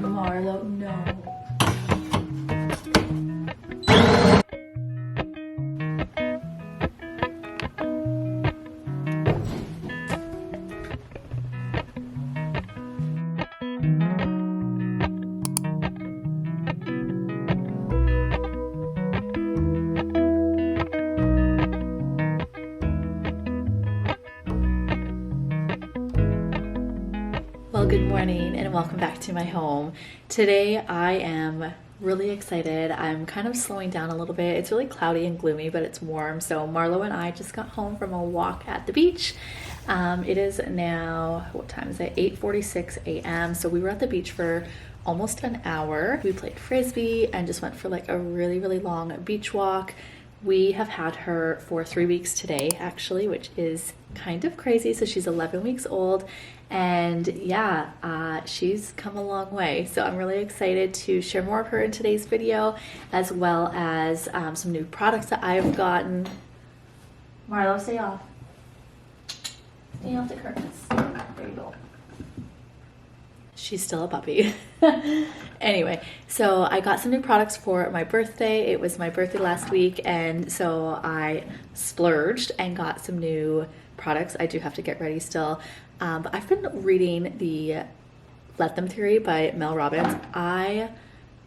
Marlo, no. Well, good morning and welcome back to my home. Today I am really excited. I'm kind of slowing down a little bit. It's really cloudy and gloomy, but it's warm. So Marlo and I just got home from a walk at the beach. It is now, what time is it? 8:46 a.m. So we were at the beach for almost an hour. We played Frisbee and just went for like a really, really long beach walk. We have had her for 3 weeks today, actually, which is kind of crazy. So she's 11 weeks old. And yeah, she's come a long way. So I'm really excited to share more of her in today's video, as well as some new products that I've gotten. Marlo, stay off. Stay off the curtains. There you go. She's still a puppy. Anyway, so I got some new products for my birthday. It was my birthday last week, and so I splurged and got some new products. I do have to get ready still. But I've been reading the Let Them Theory by Mel Robbins. I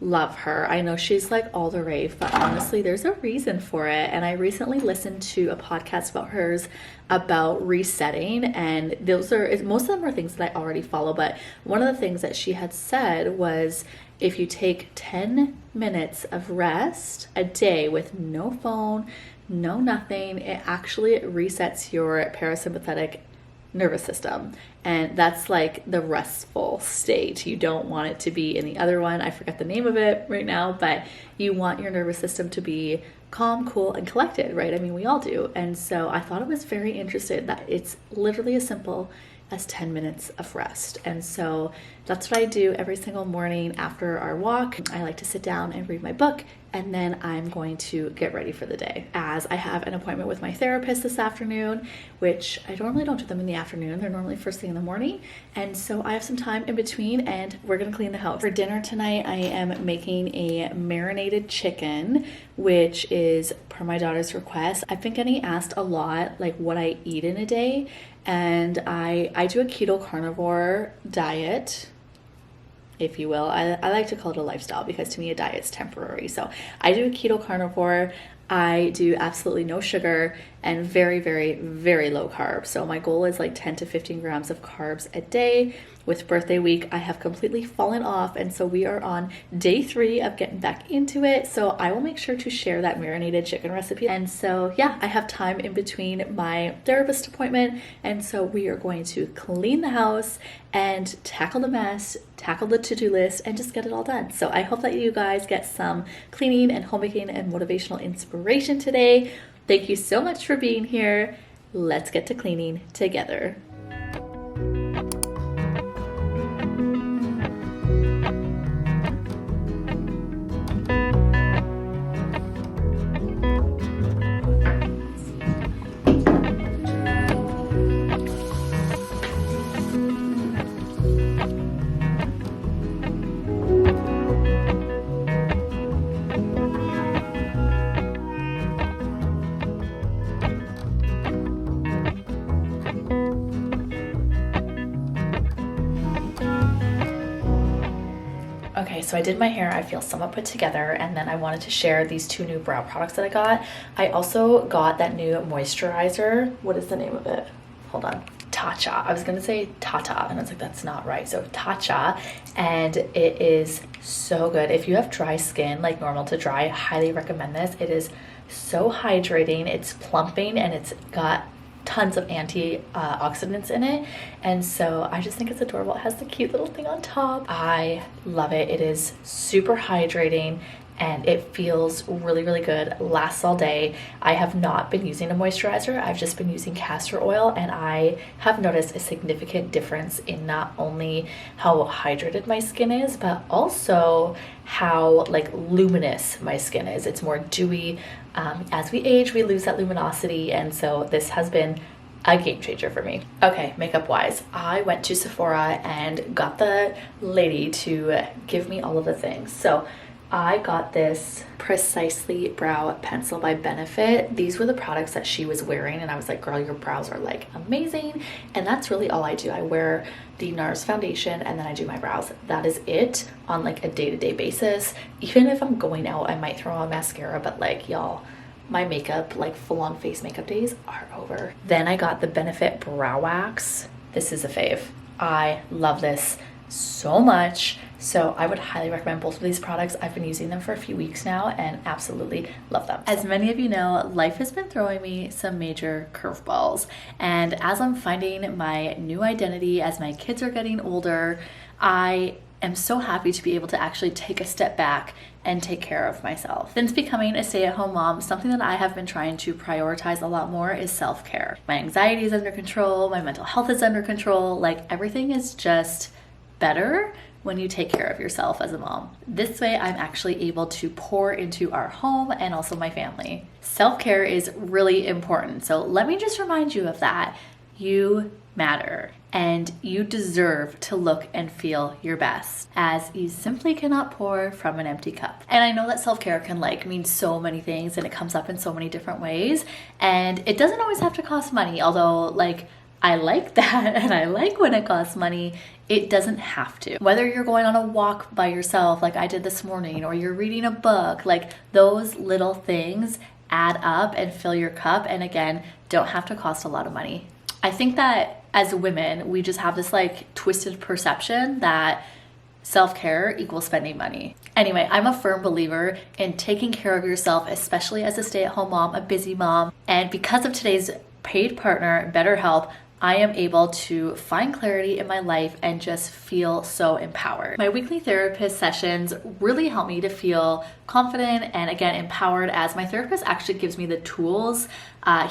love her. I know she's like all the rave, but honestly, there's a reason for it. And I recently listened to a podcast about hers about resetting, and those are, most of them are things that I already follow, but one of the things that she had said was if you take 10 minutes of rest a day with no phone, no nothing, it actually resets your parasympathetic nervous system, and that's like the restful state. You don't want it to be in the other one. I forget the name of it right now, but you want your nervous system to be calm, cool, and collected, right? I mean, we all do. And so I thought it was very interesting that it's literally as simple as 10 minutes of rest. And so that's what I do every single morning after our walk. I like to sit down and read my book, and then I'm going to get ready for the day. As I have an appointment with my therapist this afternoon, which I normally don't do them in the afternoon. They're normally first thing in the morning. And so I have some time in between, and we're gonna clean the house. For dinner tonight, I am making a marinated chicken, which is per my daughter's request. I've been getting asked a lot, like what I eat in a day. And I do a keto carnivore diet, if you will. I like to call it a lifestyle because to me a diet's temporary. So I do a keto carnivore. I do absolutely no sugar and very, very, very low carbs. So my goal is like 10 to 15 grams of carbs a day. With birthday week, I have completely fallen off, and so we are on day 3 of getting back into it. So I will make sure to share that marinated chicken recipe. And so yeah, I have time in between my therapist appointment, and so we are going to clean the house and tackle the mess, tackle the to-do list, and just get it all done. So I hope that you guys get some cleaning and homemaking and motivational inspiration today. Thank you so much for being here. Let's get to cleaning together. Okay, so I did my hair. I feel somewhat put together, and then I wanted to share these 2 new brow products that I got. I also got that new moisturizer. What is the name of it? Hold on. Tatcha. I was gonna say Tata, and I was like, that's not right. So Tatcha, and it is so good. If you have dry skin, like normal to dry, I highly recommend this. It is so hydrating, it's plumping, and it's got tons of antioxidants in it, and so I just think it's adorable. It has the cute little thing on top. I love it. It is super hydrating, and it feels really, really good. Lasts all day. I have not been using a moisturizer. I've just been using castor oil, and I have noticed a significant difference in not only how hydrated my skin is, but also how like luminous my skin is. It's more dewy. As we age, we lose that luminosity, and so this has been a game changer for me. Okay, makeup wise, I went to Sephora and got the lady to give me all of the things. So I got this Precisely Brow Pencil by Benefit. These were the products that she was wearing, and I was like, girl, your brows are like amazing. And that's really all I do. I wear the NARS foundation and then I do my brows. That is it on like a day-to-day basis. Even if I'm going out, I might throw on mascara, but like, y'all, my makeup, like full-on face makeup days are over. Then I got the Benefit Brow Wax. This is a fave. I love this so much. So I would highly recommend both of these products. I've been using them for a few weeks now and absolutely love them. As many of you know, life has been throwing me some major curveballs. And as I'm finding my new identity, as my kids are getting older, I am so happy to be able to actually take a step back and take care of myself. Since becoming a stay-at-home mom, something that I have been trying to prioritize a lot more is self-care. My anxiety is under control, my mental health is under control, like everything is just better when you take care of yourself as a mom. This way, I'm actually able to pour into our home and also my family. Self-care is really important, so let me just remind you of that. You matter, and you deserve to look and feel your best, as you simply cannot pour from an empty cup. And I know that self-care can like mean so many things, and it comes up in so many different ways, and it doesn't always have to cost money, although like I like that and I like when it costs money. It doesn't have to. Whether you're going on a walk by yourself like I did this morning, or you're reading a book, like those little things add up and fill your cup, and again, don't have to cost a lot of money. I think that as women, we just have this like twisted perception that self-care equals spending money. Anyway, I'm a firm believer in taking care of yourself, especially as a stay-at-home mom, a busy mom. And because of today's paid partner, BetterHelp, I am able to find clarity in my life and just feel so empowered. My weekly therapist sessions really help me to feel confident and again empowered, as my therapist actually gives me the tools.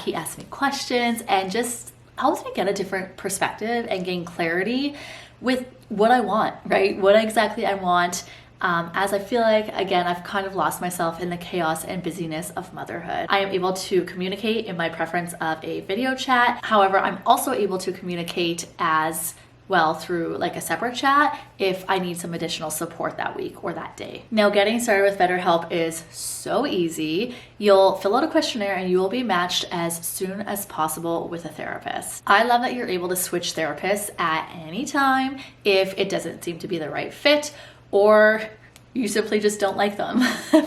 He asks me questions and just helps me get a different perspective and gain clarity with what I want, right? What exactly I want. As I feel like, again, I've kind of lost myself in the chaos and busyness of motherhood. I am able to communicate in my preference of a video chat. However, I'm also able to communicate as well through like a separate chat if I need some additional support that week or that day. Now, getting started with BetterHelp is so easy. You'll fill out a questionnaire and you will be matched as soon as possible with a therapist. I love that you're able to switch therapists at any time if it doesn't seem to be the right fit, or you simply just don't like them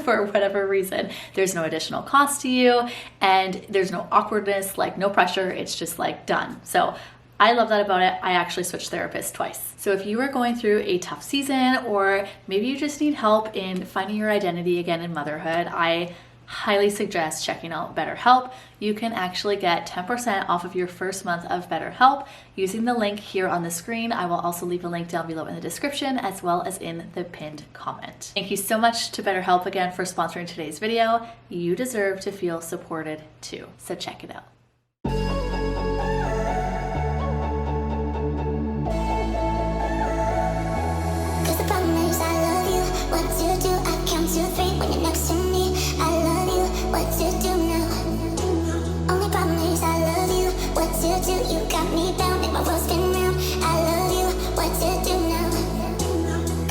for whatever reason. There's no additional cost to you, and there's no awkwardness, like no pressure. It's just like done. So I love that about it. I actually switched therapists twice. So if you are going through a tough season, or maybe you just need help in finding your identity again in motherhood, I highly suggest checking out BetterHelp. You can actually get 10% off of your first month of BetterHelp using the link here on the screen. I will also leave a link down below in the description as well as in the pinned comment. Thank you so much to BetterHelp again for sponsoring today's video. You deserve to feel supported too, so check it out.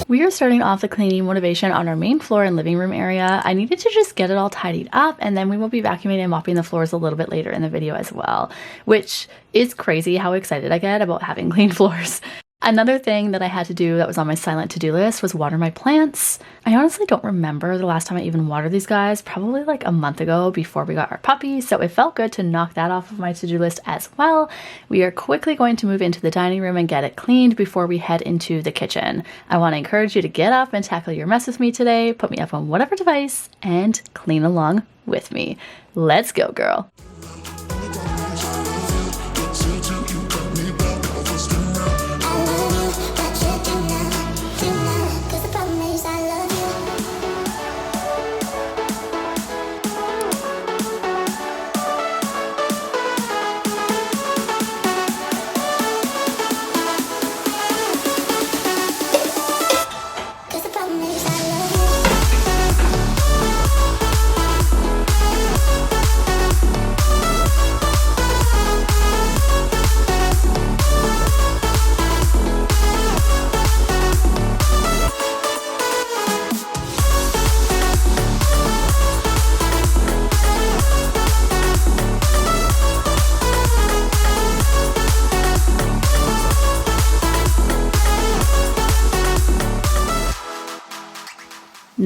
We are starting off the cleaning motivation on our main floor and living room area. I needed to just get it all tidied up, and then we will be vacuuming and mopping the floors a little bit later in the video as well, which is crazy how excited I get about having clean floors. Another thing that I had to do that was on my silent to-do list was water my plants. I honestly don't remember the last time I even watered these guys, probably like a month ago before we got our puppy, so it felt good to knock that off of my to-do list as well. We are quickly going to move into the dining room and get it cleaned before we head into the kitchen. I want to encourage you to get up and tackle your mess with me today, put me up on whatever device, and clean along with me. Let's go, girl.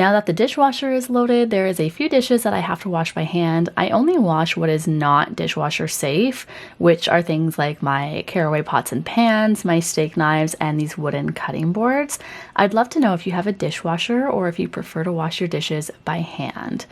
Now that the dishwasher is loaded, there is a few dishes that I have to wash by hand. I only wash what is not dishwasher safe, which are things like my caraway pots and pans, my steak knives, and these wooden cutting boards. I'd love to know if you have a dishwasher or if you prefer to wash your dishes by hand.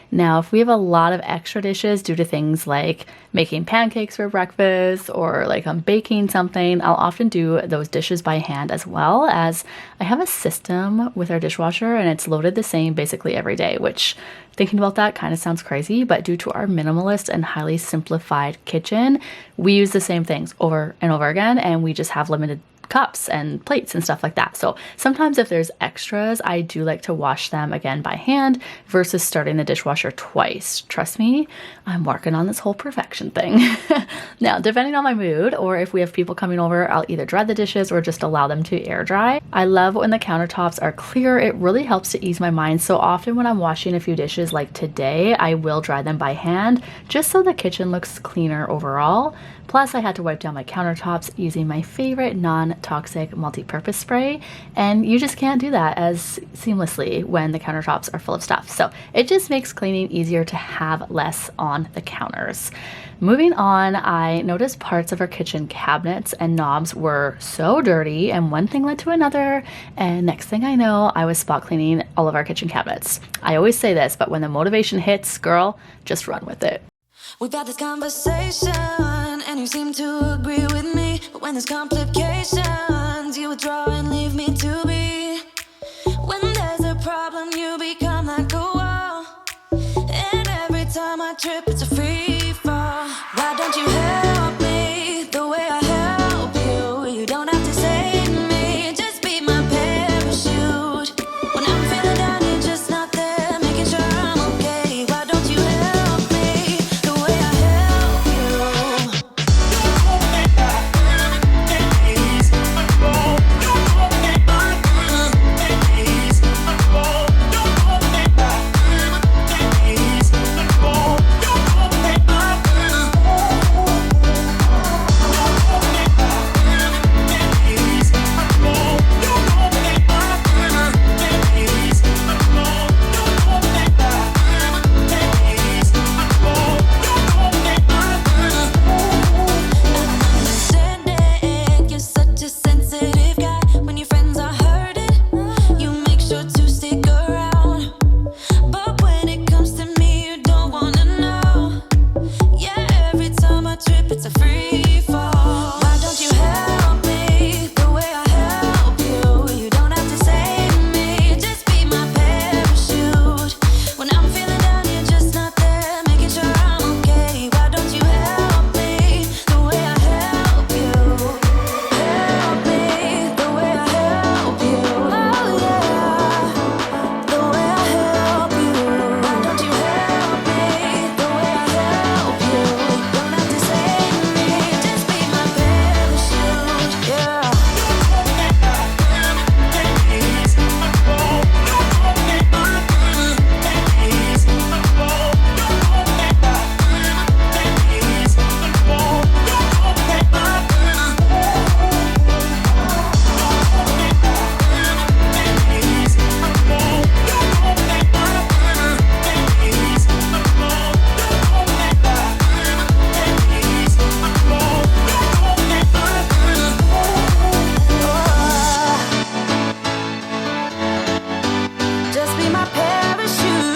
Now, if we have a lot of extra dishes due to things like making pancakes for breakfast or like I'm baking something, I'll often do those dishes by hand, as well as I have a system with our dishwasher and it's loaded the same basically every day, which, thinking about that, kind of sounds crazy, but due to our minimalist and highly simplified kitchen, we use the same things over and over again, and we just have limited cups and plates and stuff like that. So sometimes if there's extras, I do like to wash them again by hand versus starting the dishwasher twice. Trust me, I'm working on this whole perfection thing. Now, depending on my mood or if we have people coming over, I'll either dry the dishes or just allow them to air dry. I love when the countertops are clear. It really helps to ease my mind. So often when I'm washing a few dishes like today, I will dry them by hand just so the kitchen looks cleaner overall. Plus, I had to wipe down my countertops using my favorite non-toxic multi-purpose spray, and you just can't do that as seamlessly when the countertops are full of stuff. So it just makes cleaning easier to have less on the counters. Moving on, I noticed parts of our kitchen cabinets and knobs were so dirty, and one thing led to another, and next thing I know, I was spot cleaning all of our kitchen cabinets. I always say this, but when the motivation hits, girl, just run with it. We've had this conversation and you seem to agree with me, but when there's complications, you withdraw and leave me to be. When there's a problem, you become like a wall, and every time I trip, it's a free fall. Why don't you help me the way I help you? You don't have to save me, just be my parachute. When I'm feeling down, you're just not there, making sure I'm okay. Why don't you help me the way I help you? You're such a sensitive guy. When your friends are hurting, you make sure to stick around. But when it comes to me, you don't wanna know. Yeah, every time I trip, it's a free fall. Why don't you help me the way I help you? You don't have to save me, just be my parachute. When I'm feeling down, you're just not there, making sure I'm okay. Why don't you help me the way I help you? Help me the way I help you. Oh yeah, the way I help you. Why don't you help me the way I help you? You don't have to save me, just be my parachute. Yeah. Just be my parachute.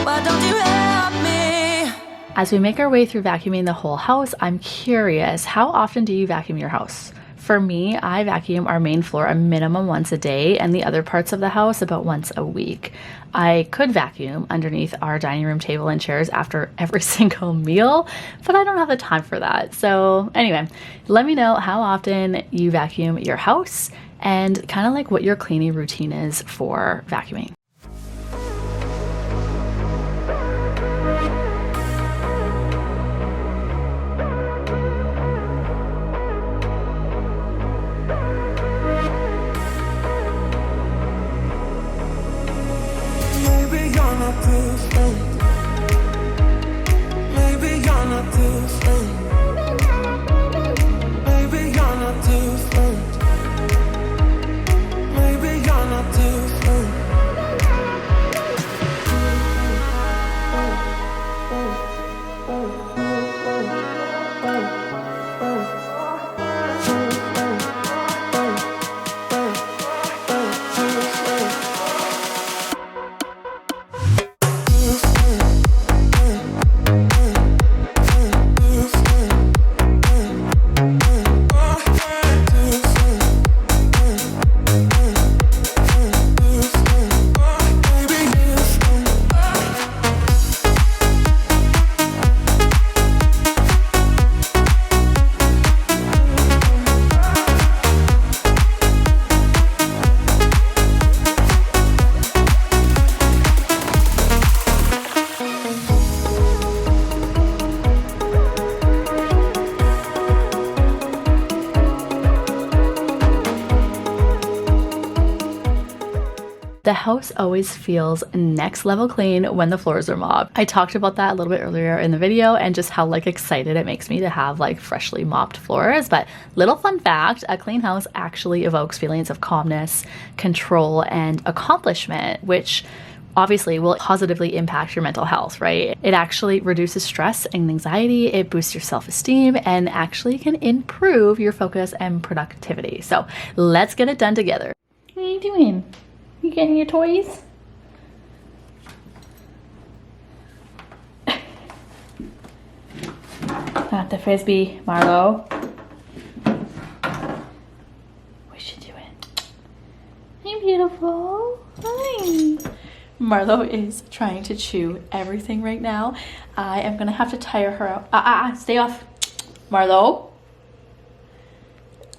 Why don't you help me? As we make our way through vacuuming the whole house, I'm curious, how often do you vacuum your house? For me, I vacuum our main floor a minimum once a day and the other parts of the house about once a week. I could vacuum underneath our dining room table and chairs after every single meal, but I don't have the time for that. So anyway, let me know how often you vacuum your house and kind of like what your cleaning routine is for vacuuming. Maybe you're not this late. Maybe you're not this late. The house always feels next level clean when the floors are mopped. I talked about that a little bit earlier in the video and just how like excited it makes me to have like freshly mopped floors. But little fun fact, a clean house actually evokes feelings of calmness, control, and accomplishment, which obviously will positively impact your mental health, right? It actually reduces stress and anxiety, it boosts your self-esteem, and actually can improve your focus and productivity. So let's get it done together. What are you doing? You getting your toys? Not the frisbee, Marlo. What you doing? Hey, beautiful. Hi. Marlo is trying to chew everything right now. I am gonna have to tire her out. Stay off, Marlo.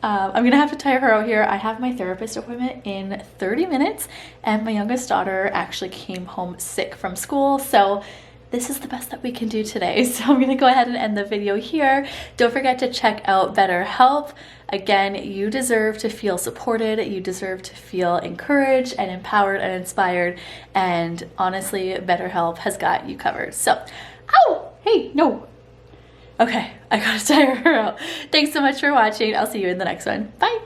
I'm gonna have to tire her out here. I have my therapist appointment in 30 minutes and my youngest daughter actually came home sick from school, so this is the best that we can do today. So I'm gonna go ahead and end the video here. Don't forget to check out BetterHelp. Again, you deserve to feel supported, you deserve to feel encouraged and empowered and inspired, and honestly, BetterHelp has got you covered. So, ow, hey, no. Okay, I gotta tire her out. Thanks so much for watching. I'll see you in the next one. Bye.